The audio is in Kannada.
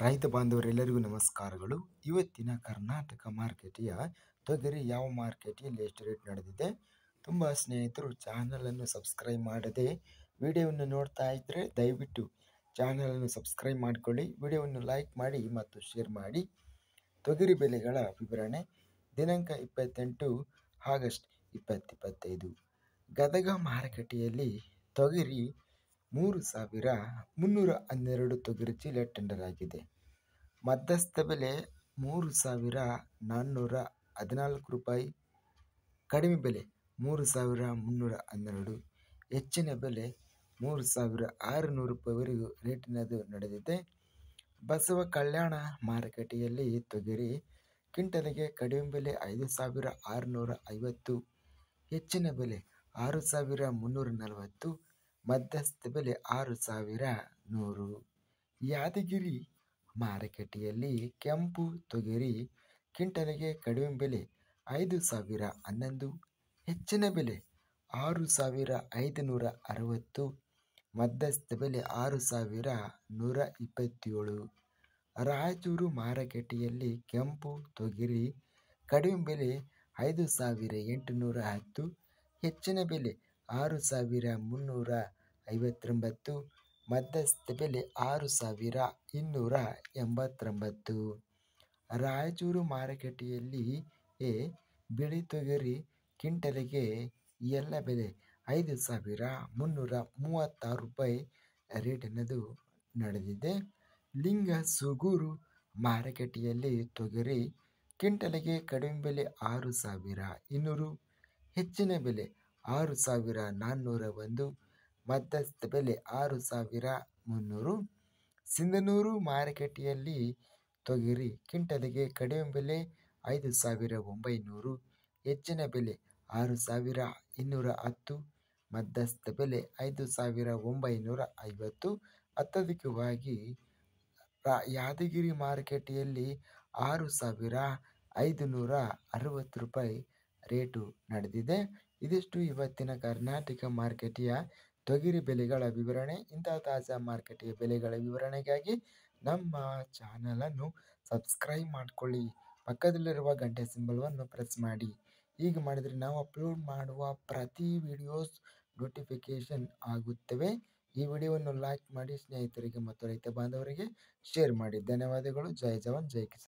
ರೈತ ಬಾಂಧವರೆಲ್ಲರಿಗೂ ನಮಸ್ಕಾರಗಳು. ಇವತ್ತಿನ ಕರ್ನಾಟಕ ಮಾರ್ಕೆಟಿಯ ತೊಗರಿ ಯಾವ ಮಾರ್ಕೆಟಿಯಲ್ಲಿ ಎಷ್ಟು ರೇಟ್ ನಡೆದಿದೆ? ತುಂಬ ಸ್ನೇಹಿತರು ಚಾನಲನ್ನು ಸಬ್ಸ್ಕ್ರೈಬ್ ಮಾಡದೆ ವಿಡಿಯೋವನ್ನು ನೋಡ್ತಾ ಇದ್ದರೆ ದಯವಿಟ್ಟು ಚಾನಲನ್ನು ಸಬ್ಸ್ಕ್ರೈಬ್ ಮಾಡಿಕೊಳ್ಳಿ, ವಿಡಿಯೋವನ್ನು ಲೈಕ್ ಮಾಡಿ ಮತ್ತು ಶೇರ್ ಮಾಡಿ. ತೊಗರಿ ಬೆಲೆಗಳ ವಿವರಣೆ ದಿನಾಂಕ 28 ಆಗಸ್ಟ್ 2025. ಗದಗ ಮಾರುಕಟ್ಟೆಯಲ್ಲಿ ತೊಗರಿ 3,312 ತೊಗರಿ ಚೀಲ ಟೆಂಡರ್ ಆಗಿದೆ. ಮಧ್ಯಸ್ಥ ಬೆಲೆ 3,414 ರೂಪಾಯಿ, ಕಡಿಮೆ ಬೆಲೆ 3,312, ಹೆಚ್ಚಿನ ಬೆಲೆ 3,600 ರೂಪಾಯಿವರೆಗೂ ರೇಟಿನದು ನಡೆದಿದೆ. ಬಸವ ಕಲ್ಯಾಣ ಮಾರುಕಟ್ಟೆಯಲ್ಲಿ ತೊಗರಿ ಕ್ವಿಂಟಲಿಗೆ ಕಡಿಮೆ ಬೆಲೆ 5,650, ಹೆಚ್ಚಿನ ಬೆಲೆ 6,340, ಮಧ್ಯಸ್ಥ ಬೆಲೆ 6,100. ಯಾದಗಿರಿ ಮಾರುಕಟ್ಟೆಯಲ್ಲಿ ಕೆಂಪು ತೊಗರಿ ಕ್ವಿಂಟಲಿಗೆ ಕಡಿಮೆ ಬೆಲೆ 5,011, ಹೆಚ್ಚಿನ ಬೆಲೆ 6,560, ಮಧ್ಯಸ್ಥ ಬೆಲೆ 6,127. ರಾಯಚೂರು ಮಾರುಕಟ್ಟೆಯಲ್ಲಿ ಕೆಂಪು ತೊಗರಿ ಕಡಿಮೆ ಬೆಲೆ 5,810, ಹೆಚ್ಚಿನ ಬೆಲೆ 6,359, ಮಧ್ಯಸ್ಥ ಬೆಲೆ 6,289. ರಾಯಚೂರು ಮಾರುಕಟ್ಟೆಯಲ್ಲಿ ಬಿಳಿ ತೊಗರಿ ಕ್ವಿಂಟಲಿಗೆ ಎಲ್ಲ ಬೆಲೆ 5,336 ರೂಪಾಯಿ ರೇಟಿನದು ನಡೆದಿದೆ. ಲಿಂಗಸೂಗೂರು ಮಾರುಕಟ್ಟೆಯಲ್ಲಿ ತೊಗರಿ ಕ್ವಿಂಟಲಿಗೆ ಕಡಿಮೆ ಬೆಲೆ 6,200, ಹೆಚ್ಚಿನ ಬೆಲೆ 6,401, ಮಧ್ಯಸ್ಥ ಬೆಲೆ 6,300. ಸಿಂಧನೂರು ಮಾರುಕಟ್ಟೆಯಲ್ಲಿ ತೊಗರಿ ಕ್ವಿಂಟಲಿಗೆ ಕಡಿಮೆ ಬೆಲೆ 5,900, ಹೆಚ್ಚಿನ ಬೆಲೆ 6,210, ಮಧ್ಯಸ್ಥ ಬೆಲೆ 5,950. ಅತ್ಯಧಿಕವಾಗಿ ಯಾದಗಿರಿ ಮಾರುಕಟ್ಟೆಯಲ್ಲಿ 6,560 ರೂಪಾಯಿ ರೇಟು ನಡೆದಿದೆ. ಇದಿಷ್ಟು ಇವತ್ತಿನ ಕರ್ನಾಟಕ ಮಾರ್ಕೆಟಿಯ ತೊಗರಿ ಬೆಲೆಗಳ ವಿವರಣೆ. ಇಂತಹ ತಾಜಾ ಮಾರ್ಕೆಟಿಯ ಬೆಲೆಗಳ ವಿವರಣೆಗಾಗಿ ನಮ್ಮ ಚಾನಲನ್ನು ಸಬ್ಸ್ಕ್ರೈಬ್ ಮಾಡಿಕೊಳ್ಳಿ, ಪಕ್ಕದಲ್ಲಿರುವ ಗಂಟೆ ಸಿಂಬಲವನ್ನು ಪ್ರೆಸ್ ಮಾಡಿ. ಹೀಗೆ ಮಾಡಿದರೆ ನಾವು ಅಪ್ಲೋಡ್ ಮಾಡುವ ಪ್ರತಿ ವಿಡಿಯೋಸ್ ನೋಟಿಫಿಕೇಷನ್ ಆಗುತ್ತವೆ. ಈ ವಿಡಿಯೋವನ್ನು ಲೈಕ್ ಮಾಡಿ, ಸ್ನೇಹಿತರಿಗೆ ಮತ್ತು ರೈತ ಬಾಂಧವರಿಗೆ ಶೇರ್ ಮಾಡಿ. ಧನ್ಯವಾದಗಳು. ಜೈ ಜವಾನ್ ಜೈ ಕಿಸಾನ್.